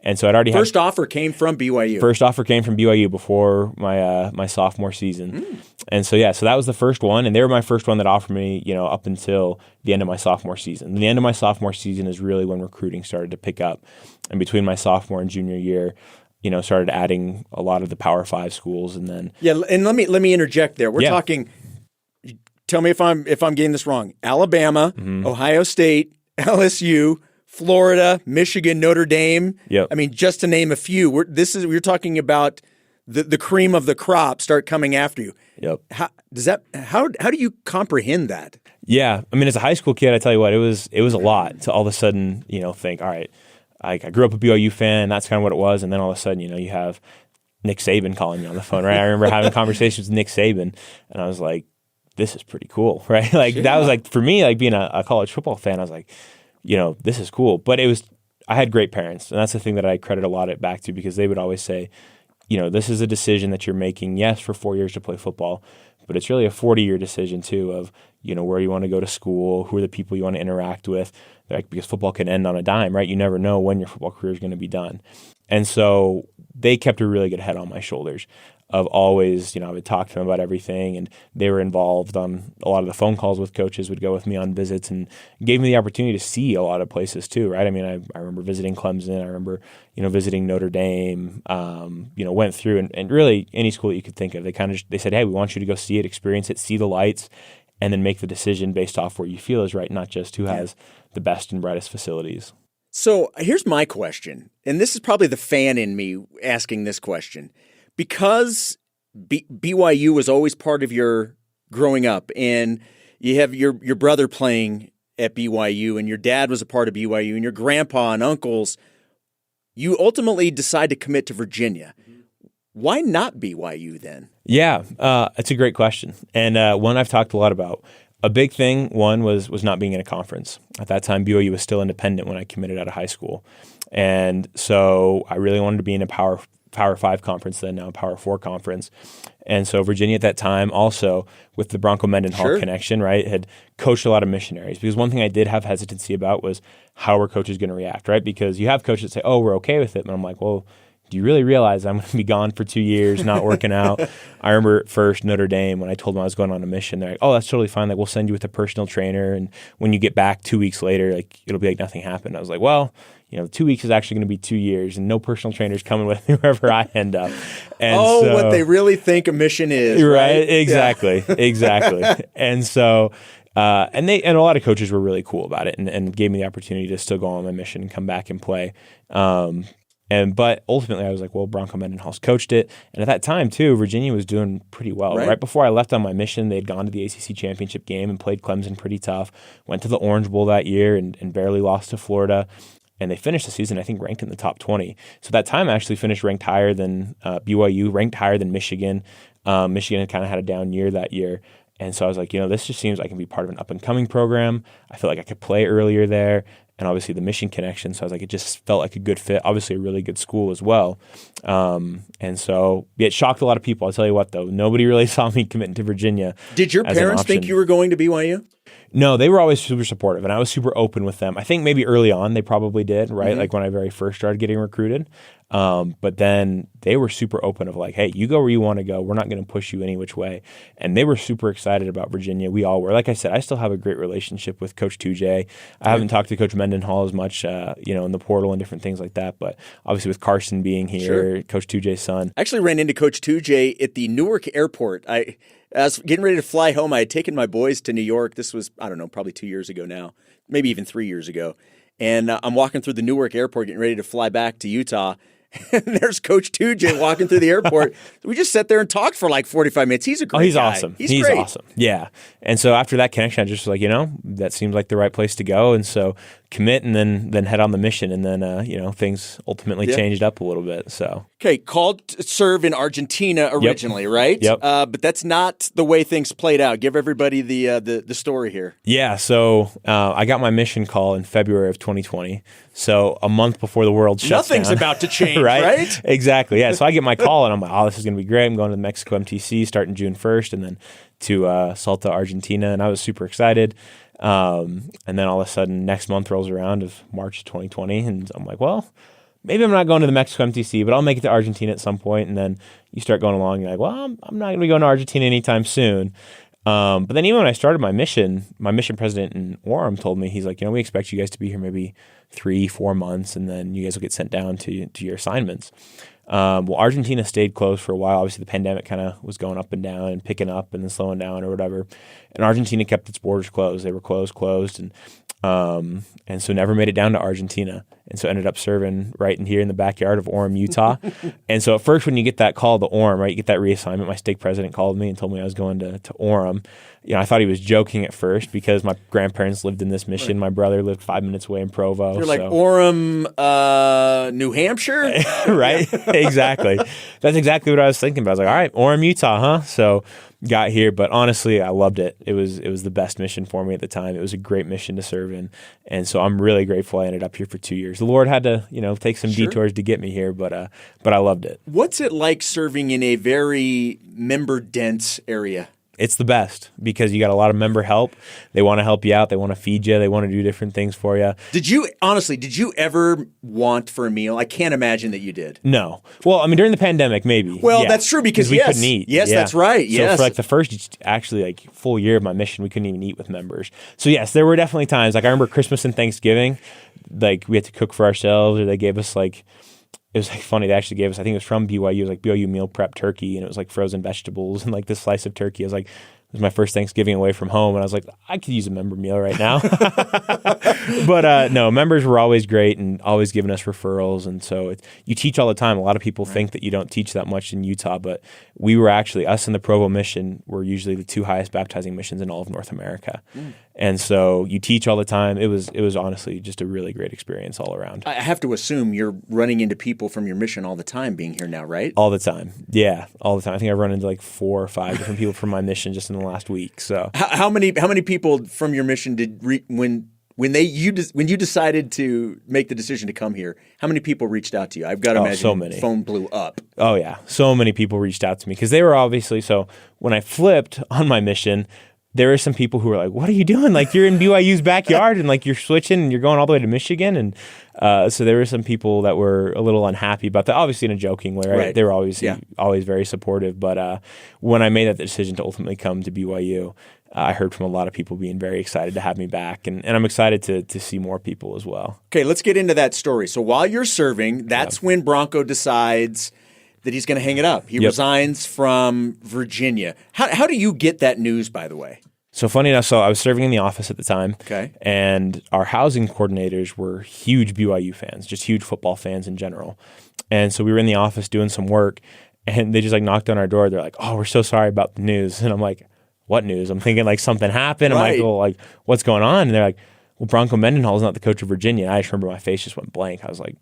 Speaker 5: And so I'd already
Speaker 4: First offer came from BYU.
Speaker 5: First offer came from BYU before my sophomore season. And so, so that was the first one. And they were my first one that offered me, up until the end of my sophomore season. And the end of my sophomore season is really when recruiting started to pick up. And between my sophomore and junior year, started adding a lot of the Power 5 schools. And then
Speaker 4: and let me interject there. We're talking, tell me if I'm getting this wrong. Alabama, Ohio State, LSU, Florida, Michigan, Notre Dame.
Speaker 5: Yep.
Speaker 4: Just to name a few. We're talking about the cream of the crop start coming after you.
Speaker 5: Yep.
Speaker 4: How do you comprehend that?
Speaker 5: Yeah, as a high school kid, I tell you what, it was a lot to all of a sudden, think, all right, I grew up a BYU fan, that's kind of what it was, and then all of a sudden, you have Nick Saban calling me on the phone, right? I remember having conversations with Nick Saban, and I was like, this is pretty cool, right? That was for me, being a college football fan, I was like, this is cool. But I had great parents, and that's the thing that I credit a lot of it back to, because they would always say, this is a decision that you're making, yes, for 4 years to play football, but it's really a 40-year decision too of, where you want to go to school, who are the people you want to interact with, because football can end on a dime, right? You never know when your football career is going to be done. And so they kept a really good head on my shoulders. of always, I would talk to them about everything, and they were involved on a lot of the phone calls with coaches, would go with me on visits, and gave me the opportunity to see a lot of places too, right? I mean, I remember visiting Clemson. I remember, visiting Notre Dame, went through and really any school that you could think of. They said, hey, we want you to go see it, experience it, see the lights, and then make the decision based off where you feel is right, not just who has the best and brightest facilities.
Speaker 4: So here's my question, and this is probably the fan in me asking this question. Because BYU was always part of your growing up, and you have your brother playing at BYU, and your dad was a part of BYU, and your grandpa and uncles, you ultimately decide to commit to Virginia. Why not BYU then?
Speaker 5: Yeah, it's a great question, and one I've talked a lot about. A big thing, one, was not being in a conference. At that time, BYU was still independent when I committed out of high school. And so I really wanted to be in a Power 5 conference, then now a Power 4 conference. And so Virginia at that time also, with the Bronco Mendenhall connection, right, had coached a lot of missionaries. Because one thing I did have hesitancy about was how were coaches going to react, right? Because you have coaches that say, oh, we're okay with it. And I'm like, well, do you really realize I'm going to be gone for 2 years, not working out? I remember at first Notre Dame, when I told them I was going on a mission, they're like, oh, that's totally fine. Like, we'll send you with a personal trainer. And when you get back 2 weeks later, like, it'll be like nothing happened. I was like, well, 2 weeks is actually going to be 2 years, and no personal trainers coming with me wherever I end up. And
Speaker 4: what they really think a mission is, right?
Speaker 5: Exactly, exactly. And so, and a lot of coaches were really cool about it, and gave me the opportunity to still go on my mission and come back and play. But ultimately, I was like, well, Bronco Mendenhall's coached it. And at that time, too, Virginia was doing pretty well. Right before I left on my mission, they'd gone to the ACC championship game and played Clemson pretty tough. Went to the Orange Bowl that year and barely lost to Florida. And they finished the season, I think, ranked in the top 20. So that time I actually finished ranked higher than BYU, ranked higher than Michigan. Michigan had kind of had a down year that year. And so I was like, this just seems like I can be part of an up-and-coming program. I feel like I could play earlier there. And obviously the mission connection. So I was like, it just felt like a good fit. Obviously a really good school as well. And so it shocked a lot of people. I'll tell you what, though. Nobody really saw me committing to Virginia.
Speaker 4: Did your parents think you were going to BYU?
Speaker 5: No, they were always super supportive, and I was super open with them. I think maybe early on they probably did, right? Mm-hmm. Like when I very first started getting recruited. But then they were super open of like, hey, you go where you want to go. We're not going to push you any which way. And they were super excited about Virginia. We all were. Like I said, I still have a great relationship with Coach 2J. I haven't talked to Coach Mendenhall as much, in the portal and different things like that. But obviously with Carson being here, Coach 2J's son.
Speaker 4: I actually ran into Coach 2J at the Newark airport. I was getting ready to fly home. I had taken my boys to New York. This was, I don't know, probably 2 years ago now, maybe even 3 years ago. And I'm walking through the Newark airport, getting ready to fly back to Utah. And there's Coach 2J walking through the airport. We just sat there and talked for like 45 minutes. He's a great guy.
Speaker 5: He's awesome. He's
Speaker 4: great.
Speaker 5: Awesome. Yeah. And so after that connection, I just was like, that seems like the right place to go. And so commit and then head on the mission. And then, things ultimately changed up a little bit. So
Speaker 4: okay, called to serve in Argentina originally, right?
Speaker 5: Yep.
Speaker 4: But that's not the way things played out. Give everybody the story here.
Speaker 5: Yeah. So I got my mission call in February of 2020. So a month before the world shuts
Speaker 4: Nothing's
Speaker 5: down.
Speaker 4: about to change, right?
Speaker 5: Exactly. Yeah. So I get my call and I'm like, oh, this is going to be great. I'm going to the Mexico MTC starting June 1st and then to Salta, Argentina. And I was super excited. And then all of a sudden next month rolls around of March 2020. And I'm like, well, maybe I'm not going to the Mexico MTC, but I'll make it to Argentina at some point. And then you start going along. You're like, well, I'm not going to be going to Argentina anytime soon. But then even when I started my mission president in Orem told me, he's like, we expect you guys to be here maybe 3-4 months, and then you guys will get sent down to your assignments. Well, Argentina stayed closed for a while. Obviously, the pandemic kind of was going up and down and picking up and then slowing down or whatever. And Argentina kept its borders closed. They were closed. And so never made it down to Argentina. And so ended up serving right in here in the backyard of Orem, Utah. And so at first when you get that call to Orem, right, you get that reassignment, my stake president called me and told me I was going to Orem. I thought he was joking at first because my grandparents lived in this mission. My brother lived 5 minutes away in Provo.
Speaker 4: You're like, Orem, New Hampshire?
Speaker 5: Right? Exactly. That's exactly what I was thinking about. I was like, all right, Orem, Utah, huh? So got here, but honestly, I loved it. It was the best mission for me at the time. It was a great mission to serve in. And so I'm really grateful I ended up here for 2 years. The Lord had to, take some detours to get me here, but I loved it.
Speaker 4: What's it like serving in a very member-dense area?
Speaker 5: It's the best because you got a lot of member help. They want to help you out. They want to feed you. They want to do different things for you.
Speaker 4: Did you ever want for a meal? I can't imagine that you did.
Speaker 5: No. Well, I mean, during the pandemic, maybe.
Speaker 4: Well,
Speaker 5: yeah.
Speaker 4: that's true because
Speaker 5: we
Speaker 4: yes.
Speaker 5: couldn't eat.
Speaker 4: Yes,
Speaker 5: Yeah.
Speaker 4: that's right. Yes.
Speaker 5: So for like the first actually like full year of my mission, we couldn't even eat with members. So yes, there were definitely times. Like I remember Christmas and Thanksgiving, like we had to cook for ourselves, or they gave us like. It was like funny. They actually gave us, I think it was from BYU, it was like BYU meal prep turkey, and it was like frozen vegetables and like this slice of turkey. I was like, it was my first Thanksgiving away from home, and I was like, I could use a member meal right now. But no, members were always great and always giving us referrals. And so you teach all the time. A lot of people think that you don't teach that much in Utah, but we were actually, us and the Provo mission were usually the 2 highest baptizing missions in all of North America. And so you teach all the time. It was honestly just a really great experience all around.
Speaker 4: I have to assume you're running into people from your mission all the time being here now, right?
Speaker 5: All the time. Yeah, all the time. I think I've run into like 4 or 5 different people from my mission just in the last week. So
Speaker 4: how many people from your mission did when you decided to make the decision to come here? How many people reached out to you? I've got to imagine
Speaker 5: so many.
Speaker 4: The phone blew up.
Speaker 5: Oh yeah, so many people reached out to me because they were obviously, so when I flipped on my mission, there were some people who were like, what are you doing? Like you're in BYU's backyard and like you're switching and you're going all the way to Michigan. And so there were some people that were a little unhappy about that, obviously in a joking way, right? They were always very supportive. But when I made that decision to ultimately come to BYU, I heard from a lot of people being very excited to have me back. And I'm excited to see more people as well.
Speaker 4: Okay, let's get into that story. So while you're serving, that's when Bronco decides that he's going to hang it up. He resigns from Virginia. How do you get that news, by the way?
Speaker 5: So funny enough, so I was serving in the office at the time,
Speaker 4: okay,
Speaker 5: and our housing coordinators were huge BYU fans, just huge football fans in general. And so we were in the office doing some work, and they just like knocked on our door. They're like, "Oh, we're so sorry about the news." And I'm like, "What news?" I'm thinking like something happened. I'm like, "Well, like what's going on?" And they're like, "Well, Bronco Mendenhall is not the coach of Virginia." And I just remember my face just went blank. I was like,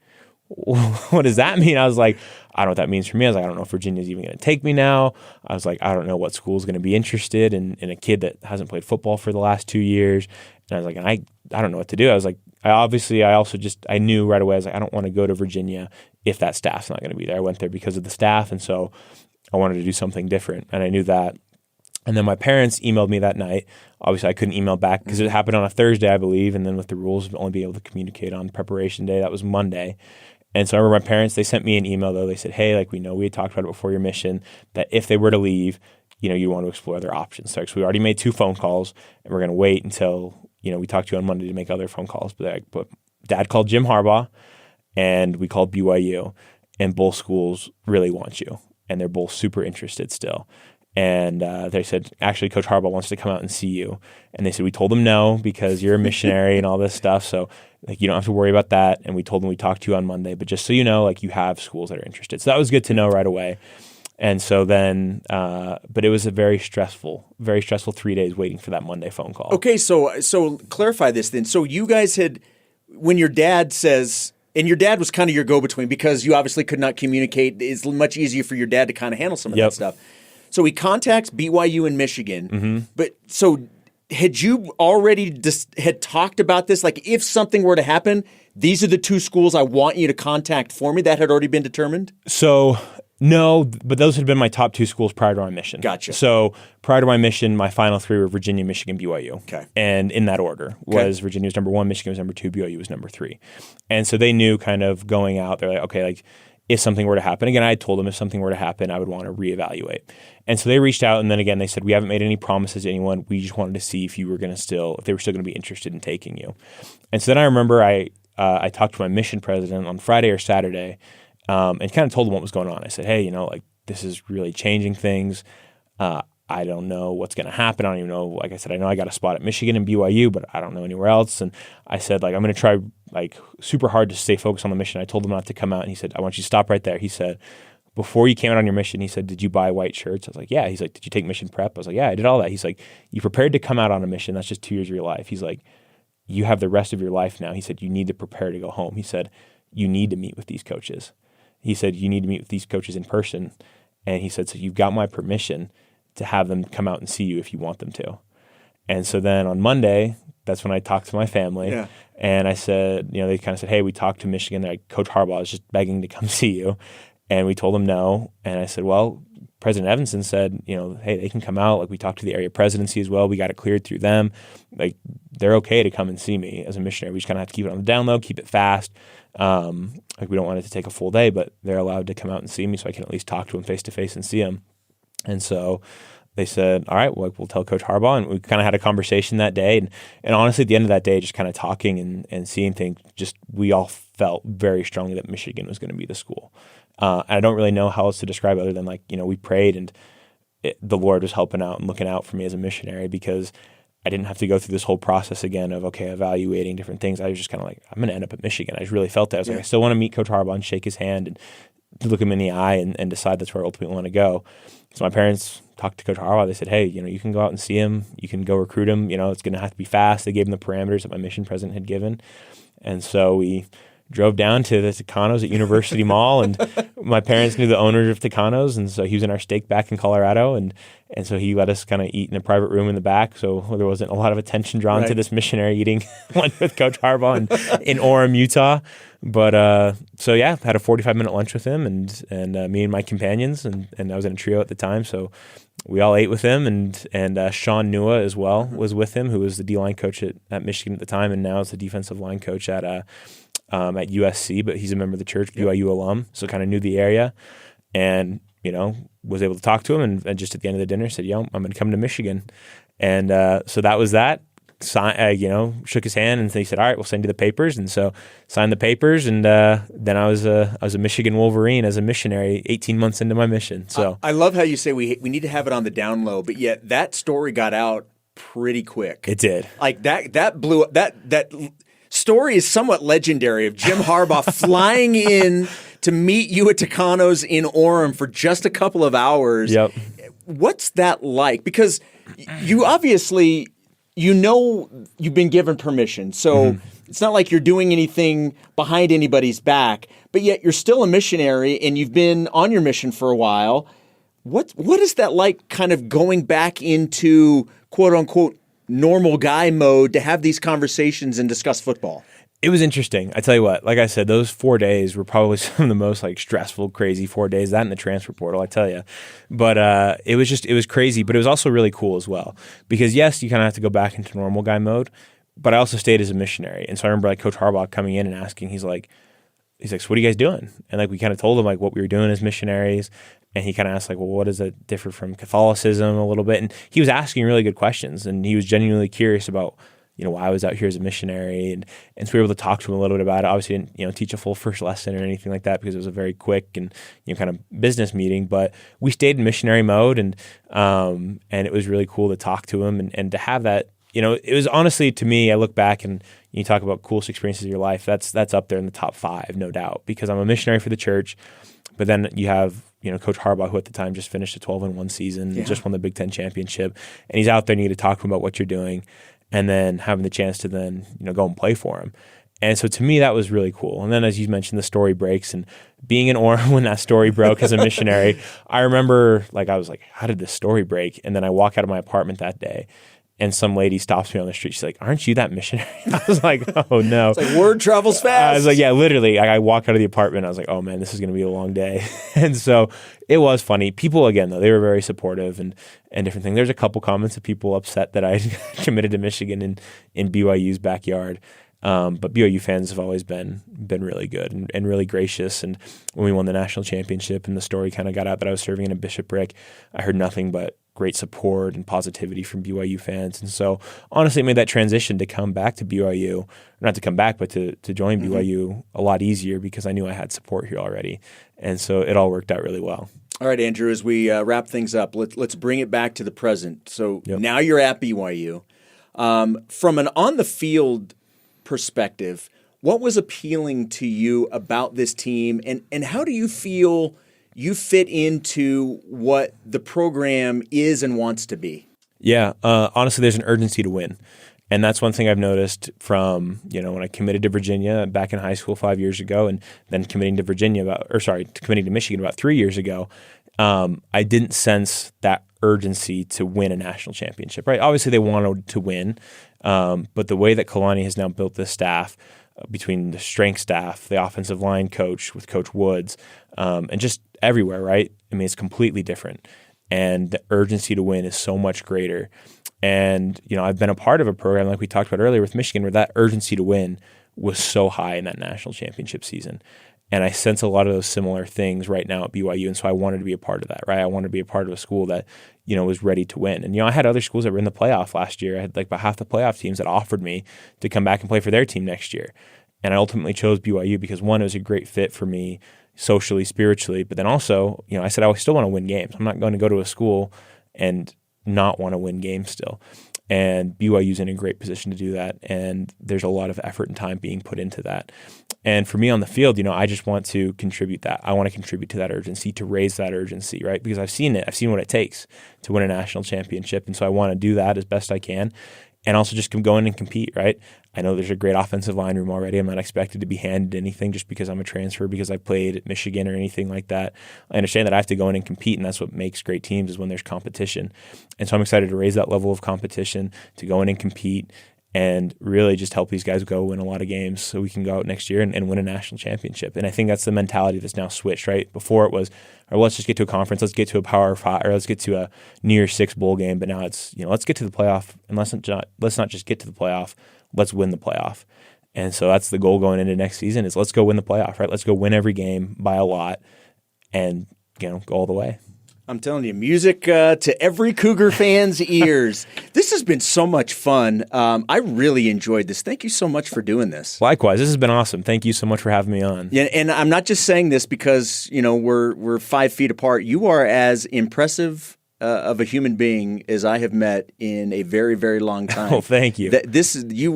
Speaker 5: what does that mean? I was like, I don't know what that means for me. I was like, I don't know if Virginia's even going to take me now. I was like, I don't know what school's going to be interested in a kid that hasn't played football for the last 2 years. And I was like, and I don't know what to do. I was like, I knew right away, I was like, I don't want to go to Virginia if that staff's not going to be there. I went there because of the staff. And so I wanted to do something different. And I knew that. And then my parents emailed me that night. Obviously, I couldn't email back because it happened on a Thursday, I believe. And then with the rules of only being able to communicate on preparation day, that was Monday. And so I remember my parents, they sent me an email, though. They said, hey, like we know we had talked about it before your mission, that if they were to leave, you want to explore other options. So we already made 2 phone calls, and we're going to wait until, we talked to you on Monday to make other phone calls. But Dad called Jim Harbaugh, and we called BYU, and both schools really want you, and they're both super interested still. And they said, actually, Coach Harbaugh wants to come out and see you. And they said, we told him no because you're a missionary and all this stuff. So you don't have to worry about that. And we told them we talked to you on Monday. But just so you know, you have schools that are interested. So that was good to know right away. And so then, but it was a very stressful 3 days waiting for that Monday phone call.
Speaker 4: Okay, so clarify this then. So you guys had, when your dad says, and your dad was kind of your go-between because you obviously could not communicate. It's much easier for your dad to kind of handle some of that stuff. So he contacts BYU in Michigan, but so had you already had talked about this? Like if something were to happen, these are the 2 schools I want you to contact for me. That had already been determined?
Speaker 5: So no, but those had been my top 2 schools prior to my mission.
Speaker 4: Gotcha.
Speaker 5: So prior to my mission, my final 3 were Virginia, Michigan, BYU.
Speaker 4: Okay.
Speaker 5: And in that order was Virginia was number 1, Michigan was number 2, BYU was number 3. And so they knew kind of going out, they're like, okay, if something were to happen, again, I had told them if something were to happen, I would want to reevaluate. And so they reached out, and then again, they said, we haven't made any promises to anyone. We just wanted to see if they were still going to be interested in taking you. And so then I remember I talked to my mission president on Friday or Saturday and kind of told him what was going on. I said, hey, this is really changing things. I don't know what's going to happen. I don't even know. Like I said, I know I got a spot at Michigan and BYU, but I don't know anywhere else. And I said, I'm going to try super hard to stay focused on the mission. I told him not to come out, and he said, I want you to stop right there. He said, before you came out on your mission, he said, did you buy white shirts? I was like, yeah. He's like, did you take mission prep? I was like, yeah, I did all that. He's like, you prepared to come out on a mission. That's just 2 years of your life. He's like, you have the rest of your life now. He said, you need to prepare to go home. He said, you need to meet with these coaches. He said, you need to meet with these coaches in person. And he said, so you've got my permission to have them come out and see you if you want them to. And so then on Monday, that's when I talked to my family. Yeah. And I said, they kind of said, hey, we talked to Michigan. They're like, Coach Harbaugh is just begging to come see you. And we told him no. And I said, well, President Evanson said, hey, they can come out. Like, we talked to the area presidency as well. We got it cleared through them. Like, they're okay to come and see me as a missionary. We just kind of have to keep it on the down low, keep it fast. Like, we don't want it to take a full day, but they're allowed to come out and see me so I can at least talk to them face to face and see them. And so they said, all right, well, we'll tell Coach Harbaugh. And we kind of had a conversation that day. And honestly, at the end of that day, just kind of talking and seeing things, just we all felt very strongly that Michigan was going to be the school. And I don't really know how else to describe it other than we prayed and the Lord was helping out and looking out for me as a missionary, because I didn't have to go through this whole process again of, evaluating different things. I was just kind of like, I'm going to end up at Michigan. I just really felt that. I was like, I still want to meet Coach Harbaugh and shake his hand and look him in the eye and decide that's where I ultimately want to go. So my parents talked to Coach Harbaugh. They said, hey, you can go out and see him. You can go recruit him. It's going to have to be fast. They gave him the parameters that my mission president had given. And so we drove down to the Tucanos at University Mall, and my parents knew the owner of Tucanos, and so he was in our stake back in Colorado, and so he let us kind of eat in a private room in the back, so there wasn't a lot of attention drawn to this missionary eating lunch with Coach Harbaugh in Orem, Utah. But so yeah, had a 45-minute lunch with him, and me and my companions, and I was in a trio at the time, so we all ate with him, and Sean Nua as well was with him, who was the D-line coach at Michigan at the time, and now is the defensive line coach at USC, but he's a member of the church, BYU alum, so kind of knew the area, and was able to talk to him, and just at the end of the dinner said, I'm going to come to Michigan, and so that was that. Shook his hand, and he said, all right, we'll send you the papers, and so signed the papers, and then I was a Michigan Wolverine as a missionary 18 months into my mission. So
Speaker 4: I love how you say we need to have it on the down low, but yet that story got out pretty quick.
Speaker 5: It did.
Speaker 4: Like that blew up. That story is somewhat legendary of Jim Harbaugh flying in to meet you at Tucanos in Orem for just a couple of hours.
Speaker 5: Yep.
Speaker 4: What's that like? Because you obviously, you've been given permission. So it's not like you're doing anything behind anybody's back, but yet you're still a missionary and you've been on your mission for a while. What is that like, kind of going back into quote unquote normal guy mode to have these conversations and discuss football?
Speaker 5: It was interesting. I tell you what, like I said, those 4 days were probably some of the most stressful, crazy 4 days, that in the transfer portal, I tell you. But it was crazy, but it was also really cool as well. Because yes, you kind of have to go back into normal guy mode, but I also stayed as a missionary. And so I remember Coach Harbaugh coming in and asking, he's like, so what are you guys doing? And we kind of told him what we were doing as missionaries. And he kind of asked well, what does that differ from Catholicism a little bit? And he was asking really good questions, and he was genuinely curious about why I was out here as a missionary, and so we were able to talk to him a little bit about it. Obviously, didn't teach a full first lesson or anything like that because it was a very quick and kind of business meeting. But we stayed in missionary mode, and it was really cool to talk to him and to have that. It was honestly, to me, I look back and you talk about coolest experiences of your life. That's up there in the top 5, no doubt, because I'm a missionary for the church. But then you have Coach Harbaugh, who at the time just finished a 12-1 season, just won the Big Ten championship, and he's out there and you get to talk to him about what you're doing. And then having the chance to then, go and play for him. And so to me, that was really cool. And then as you mentioned, the story breaks, and being in Orem when that story broke as a missionary, I remember I was like, how did this story break? And then I walk out of my apartment that day, and some lady stops me on the street. She's like, aren't you that missionary? I was like, oh no.
Speaker 4: It's like word travels fast.
Speaker 5: I was like, yeah, literally. I walk out of the apartment. I was like, oh man, this is going to be a long day. And so it was funny. People, again, though, they were very supportive and different things. There's a couple comments of people upset that I committed to Michigan in BYU's backyard. But BYU fans have always been really good and really gracious. And when we won the national championship and the story kind of got out that I was serving in a bishopric, I heard nothing but great support and positivity from BYU fans. And so honestly, it made that transition to come back to BYU, not to come back, but to join BYU a lot easier because I knew I had support here already. And so it all worked out really well.
Speaker 4: All right, Andrew, as we wrap things up, let's bring it back to the present. So now you're at BYU. From an on-the-field perspective, what was appealing to you about this team, and how do you feel you fit into what the program is and wants to be? Yeah,
Speaker 5: honestly, there's an urgency to win. And that's one thing I've noticed from, when I committed to Virginia back in high school 5 years ago, and then committing to Michigan about 3 years ago. I didn't sense that urgency to win a national championship, right? Obviously, they wanted to win, but the way that Kalani has now built this staff, between the strength staff, the offensive line coach with Coach Woods, and just everywhere, right? I mean, it's completely different. And the urgency to win is so much greater. And, I've been a part of a program like we talked about earlier with Michigan where that urgency to win was so high in that national championship season. And I sense a lot of those similar things right now at BYU. And so I wanted to be a part of that, right? I wanted to be a part of a school that, was ready to win. And, I had other schools that were in the playoff last year. I had like about half the playoff teams that offered me to come back and play for their team next year. And I ultimately chose BYU because, one, it was a great fit for me socially, spiritually. But then also, I said I still want to win games. I'm not going to go to a school and not want to win games still. And BYU's in a great position to do that. And there's a lot of effort and time being put into that. And for me on the field, I just want to contribute that. I want to contribute to that urgency, to raise that urgency, right? Because I've seen it. I've seen what it takes to win a national championship. And so I want to do that as best I can. And also just go in and compete, right? I know there's a great offensive line room already. I'm not expected to be handed anything just because I'm a transfer, because I played at Michigan or anything like that. I understand that I have to go in and compete, and that's what makes great teams is when there's competition. And so I'm excited to raise that level of competition, to go in and compete, and really just help these guys go win a lot of games so we can go out next year and win a national championship. And I think that's the mentality that's now switched, right? Before it was, let's just get to a conference, let's get to a Power 5, or let's get to a New Year's 6 bowl game. But now it's, let's get to the playoff, and let's not just get to the playoff, let's win the playoff. And so that's the goal going into next season is let's go win the playoff, right? Let's go win every game by a lot and, go all the way.
Speaker 4: I'm telling you, music to every Cougar fan's ears. This has been so much fun. I really enjoyed this. Thank you so much for doing this.
Speaker 5: Likewise, this has been awesome. Thank you so much for having me on.
Speaker 4: Yeah, and I'm not just saying this because we're 5 feet apart. You are as impressive of a human being as I have met in a very, very long time.
Speaker 5: Oh, thank you.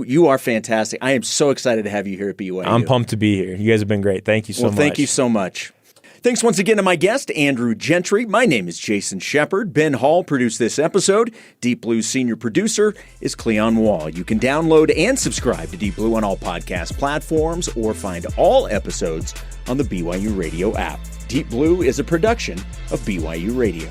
Speaker 4: You are fantastic. I am so excited to have you here at BYU.
Speaker 5: I'm pumped to be here. You guys have been great. Thank you so much.
Speaker 4: Well, thank you so much. Thanks once again to my guest, Andrew Gentry. My name is Jason Shepard. Ben Hall produced this episode. Deep Blue's senior producer is Cleon Wall. You can download and subscribe to Deep Blue on all podcast platforms or find all episodes on the BYU Radio app. Deep Blue is a production of BYU Radio.